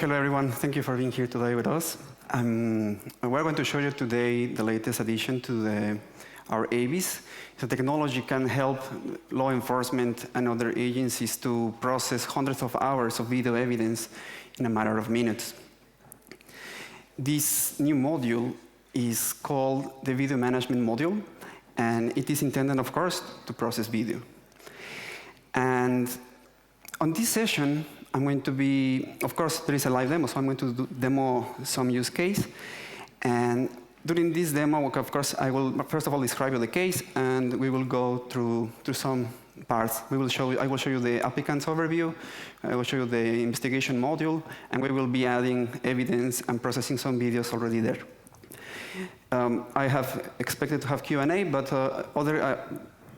Hello, everyone. Thank you for being here today with us. We're going to show you today the latest addition to our ABIS. The technology can help law enforcement and other agencies to process hundreds of hours of video evidence in a matter of minutes. This new module is called the Video Management Module, and it is intended, of course, to process video. And on this session, I'm going to be, of course, there is a live demo, so I'm going to demo some use case. And during this demo, of course, I will first of all describe you the case, and we will go through some parts. I will show you the applicant's overview, I will show you the investigation module, and we will be adding evidence and processing some videos already there. I have expected to have Q&A, but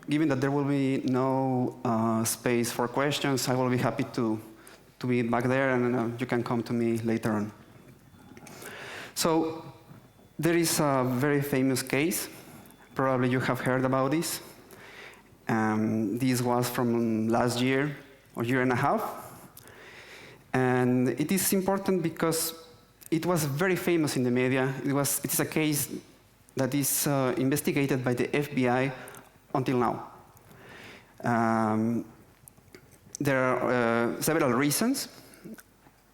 given that there will be no space for questions, I will be happy to be back there, and you can come to me later on. So there is a very famous case. Probably you have heard about this. This was from last year or year and a half. And it is important because it was very famous in the media. It is a case that is investigated by the FBI until now. There are several reasons.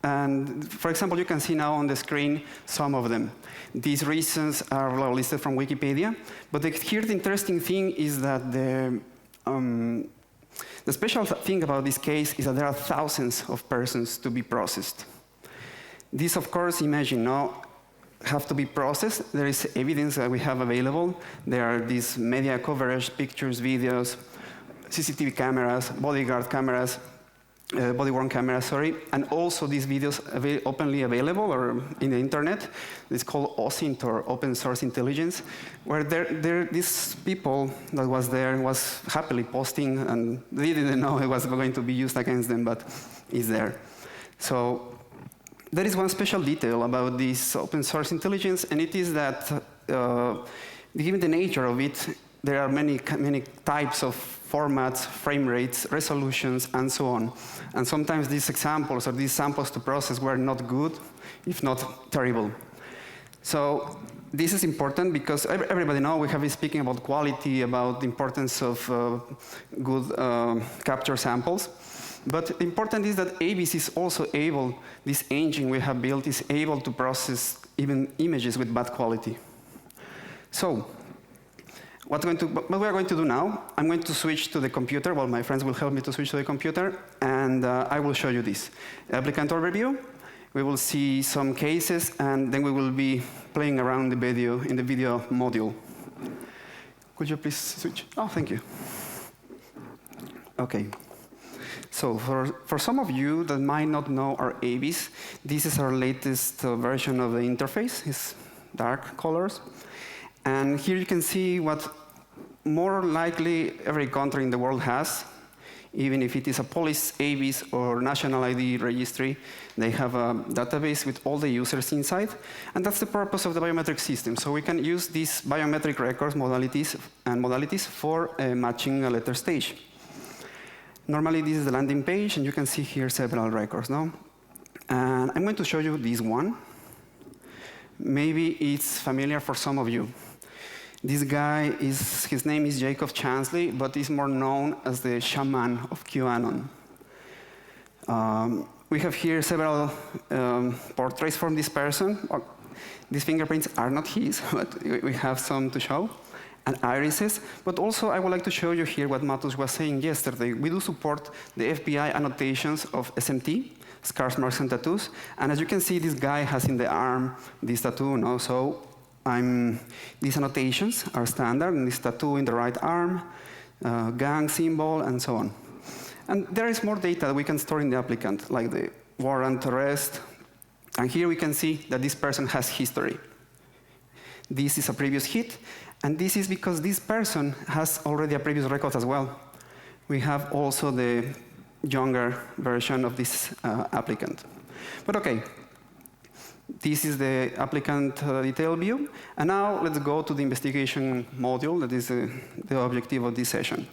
And for example, you can see now on the screen some of them. These reasons are listed from Wikipedia. But here the interesting thing is that the special thing about this case is that there are thousands of persons to be processed. These, of course, imagine now, have to be processed. There is evidence that we have available. There are these media coverage, pictures, videos, CCTV cameras, bodyguard cameras, body-worn cameras, sorry, and also these videos openly available or in the internet. It's called OSINT, or open source intelligence, where these people that was there was happily posting, and they didn't know it was going to be used against them, but it's there. So there is one special detail about this open source intelligence, and it is that given the nature of it, there are many types of formats, frame rates, resolutions, and so on. And sometimes these examples or these samples to process were not good, if not terrible. So this is important because everybody knows we have been speaking about quality, about the importance of good capture samples. But important is that ABIS is also able, this engine we have built is able to process even images with bad quality. So what we are going to do now, I'm going to switch to the computer. Well, my friends will help me to switch to the computer, and I will show you this. Applicant overview, we will see some cases, and then we will be playing around the video in the video module. Could you please switch? Oh, thank you. OK. So for some of you that might not know our ABIS, this is our latest version of the interface. It's dark colors. And here you can see what more likely every country in the world has. Even if it is a police ABIS or national ID registry, they have a database with all the users inside. And that's the purpose of the biometric system. So we can use these biometric records modalities for matching a letter stage. Normally, this is the landing page, and you can see here several records now. And I'm going to show you this one. Maybe it's familiar for some of you. This guy, his name is Jacob Chansley, but he's more known as the shaman of QAnon. We have here several portraits from this person. These fingerprints are not his, but we have some to show, and irises. But also, I would like to show you here what Matus was saying yesterday. We do support the FBI annotations of SMT, scars, marks, and tattoos. And as you can see, this guy has in the arm this tattoo. No? So these annotations are standard, and this tattoo in the right arm, gang symbol, and so on. And there is more data that we can store in the applicant, like the warrant, arrest. And here we can see that this person has history. This is a previous hit, and this is because this person has already a previous record as well. We have also the younger version of this applicant. But OK, this is the applicant detail view. And now let's go to the investigation module. That is the objective of this session.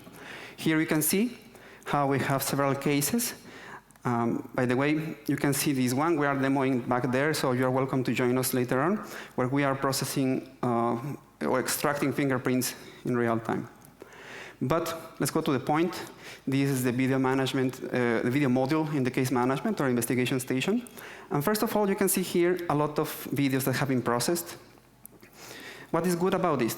Here we can see how we have several cases. By the way, you can see this one. We are demoing back there, so you are welcome to join us later on, where we are processing or extracting fingerprints in real time. But let's go to the point. This is the video management, the video module in the case management or investigation station. And first of all, you can see here a lot of videos that have been processed. What is good about this?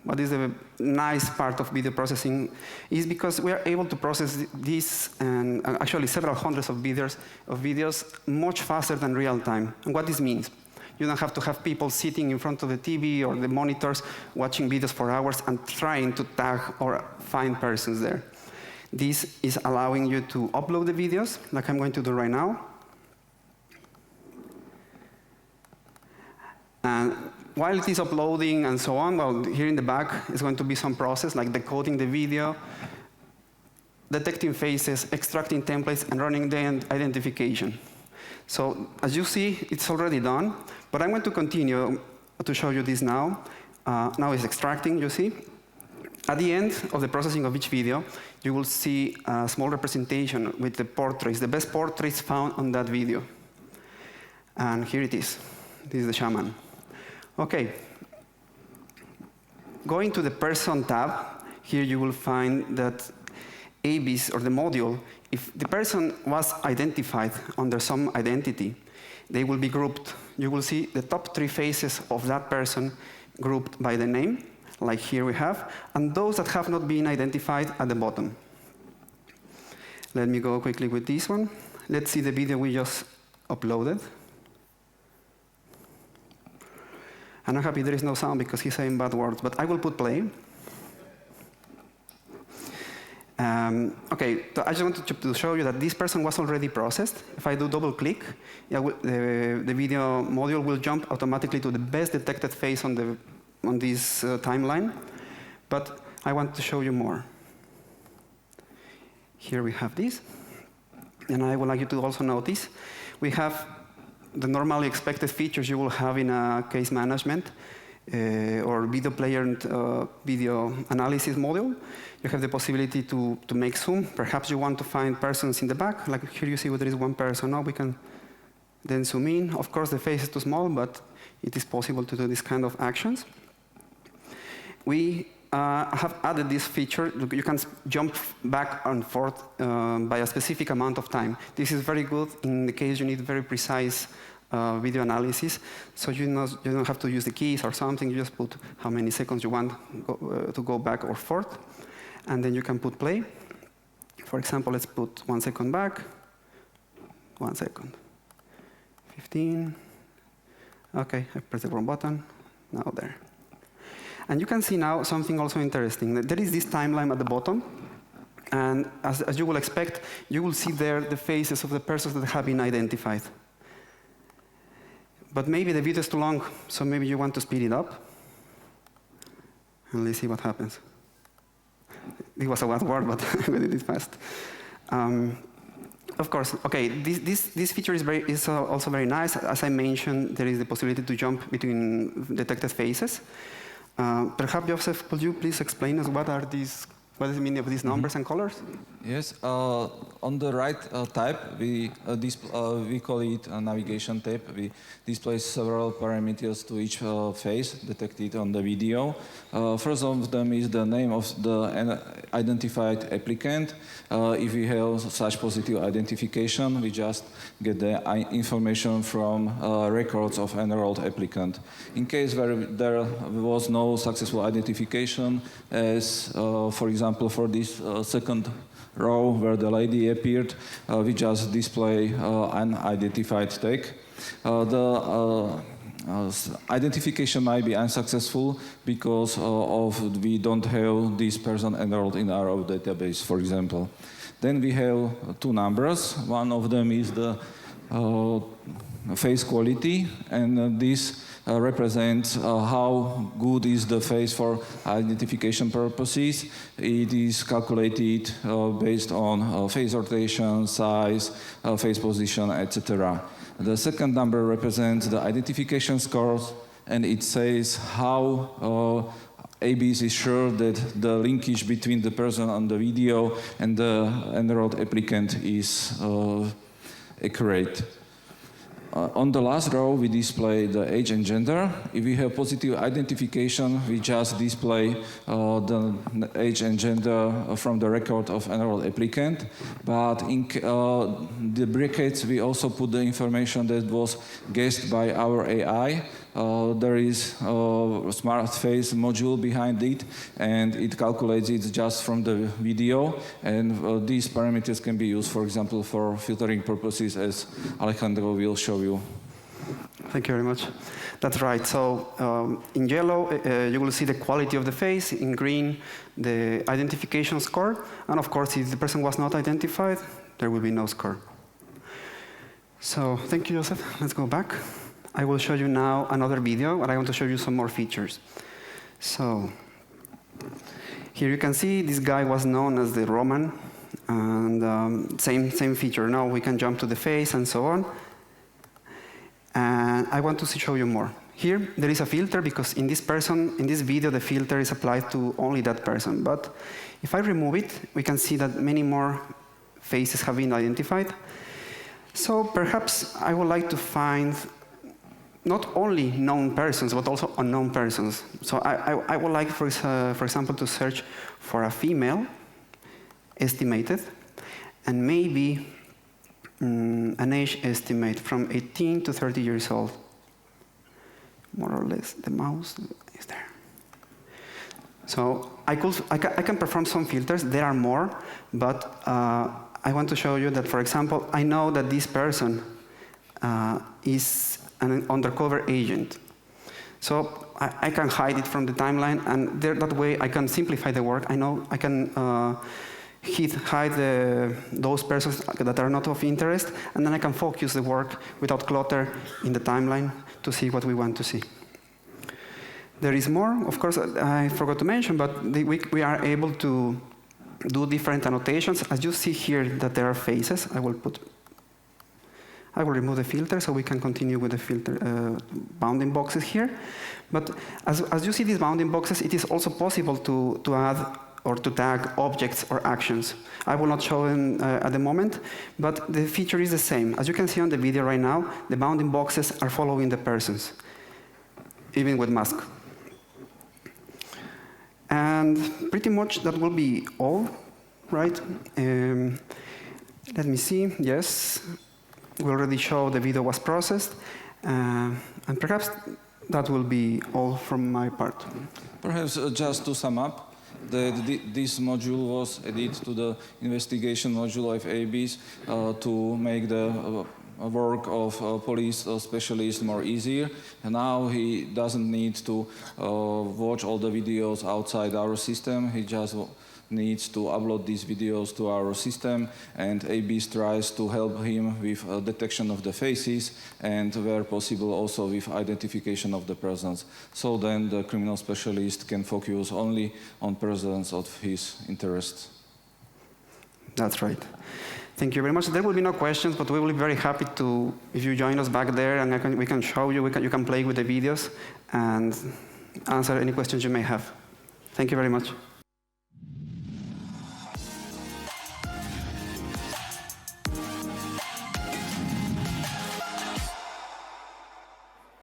What is the nice part of video processing is because we are able to process this and actually several hundreds of videos much faster than real time. And what this means? You don't have to have people sitting in front of the TV or the monitors watching videos for hours and trying to tag or find persons there. This is allowing you to upload the videos, like I'm going to do right now. And while it is uploading and so on, well, here in the back is going to be some process like decoding the video, detecting faces, extracting templates, and running the identification. So as you see, it's already done, but I'm going to continue to show you this now. Now it's extracting, you see. At the end of the processing of each video, you will see a small representation with the portraits, the best portraits found on that video. And here it is. This is the shaman. Okay. Going to the person tab, here you will find that ABIS, or the module, if the person was identified under some identity, they will be grouped. You will see the top 3 faces of that person grouped by the name, like here we have, and those that have not been identified at the bottom. Let me go quickly with this one. Let's see the video we just uploaded. And I'm happy there is no sound because he's saying bad words, but I will put play. Okay, so I just wanted to show you that this person was already processed. If I do double click, the video module will jump automatically to the best detected face on this timeline. But I want to show you more. Here we have this. And I would like you to also notice we have the normally expected features you will have in a case management or video player and video analysis module. You have the possibility to make zoom. Perhaps you want to find persons in the back. Like here you see there is one person. Now we can then zoom in. Of course, the face is too small, but it is possible to do this kind of actions. We have added this feature. You can jump back and forth by a specific amount of time. This is very good in the case you need very precise video analysis. So you don't have to use the keys or something. You just put how many seconds you want to go back or forth. And then you can put play. For example, let's put 1 second back. 1 second. 15. OK, I pressed the wrong button. Now there. And you can see now something also interesting. There is this timeline at the bottom. And as you will expect, you will see there the faces of the persons that have been identified. But maybe the video is too long, so maybe you want to speed it up. And let's see what happens. It was a bad word, but we did it fast. Of course, OK, this feature is also very nice. As I mentioned, there is the possibility to jump between detected faces. Perhaps, Jozef, could you please explain us what is the meaning of these numbers and colors? Yes, on the right tab, we call it a navigation tab. We display several parameters to each face detected on the video. First of them is the name of the identified applicant. If we have such positive identification, we just get the information from records of enrolled applicant. In case where there was no successful identification, as for example for this second row where the lady appeared, we just display unidentified tag. The identification might be unsuccessful because we don't have this person enrolled in our database, for example. Then we have 2 numbers. One of them is the face quality, and this represents how good is the face for identification purposes. It is calculated based on face rotation, size, face position, etc. The second number represents the identification scores, and it says how ABIS is sure that the linkage between the person on the video and the enrolled applicant is accurate. On the last row, we display the age and gender. If we have positive identification, we just display the age and gender from the record of enrolled applicant. But in the brackets, we also put the information that was guessed by our AI. There is a smart face module behind it, and it calculates it just from the video. And these parameters can be used, for example, for filtering purposes, as Alejandro will show you. Thank you very much. That's right. So in yellow, you will see the quality of the face. In green, the identification score. And of course, if the person was not identified, there will be no score. So thank you, Jozef. Let's go back. I will show you now another video, but I want to show you some more features. So here you can see this guy was known as the Roman, and same feature. Now we can jump to the face and so on. And I want to show you more. Here there is a filter because in this video, the filter is applied to only that person. But if I remove it, we can see that many more faces have been identified. So perhaps I would like to find not only known persons, but also unknown persons. So I would like, for example, to search for a female, estimated, and maybe an age estimate from 18 to 30 years old. More or less, the mouse is there. So I can perform some filters. There are more, but I want to show you that, for example, I know that this person is an undercover agent. So I can hide it from the timeline, and that way I can simplify the work. I know I can hide those persons that are not of interest, and then I can focus the work without clutter in the timeline to see what we want to see. There is more, of course, I forgot to mention, but we are able to do different annotations. As you see here that there are faces, I will remove the filter so we can continue with the filter bounding boxes here. But as you see these bounding boxes, it is also possible to add or to tag objects or actions. I will not show them at the moment, but the feature is the same. As you can see on the video right now, the bounding boxes are following the persons, even with mask. And pretty much that will be all, right? Let me see, yes. We already showed the video was processed, and perhaps that will be all from my part. Perhaps just to sum up, this module was added to the investigation module of ABIS to make the work of police specialist more easier. And now he doesn't need to watch all the videos outside our system. He just needs to upload these videos to our system, and ABIS tries to help him with detection of the faces and, where possible, also with identification of the persons. So then the criminal specialist can focus only on persons of his interest. That's right. Thank you very much. There will be no questions, but we will be very happy to, if you join us back there, and we can show you, you can play with the videos and answer any questions you may have. Thank you very much.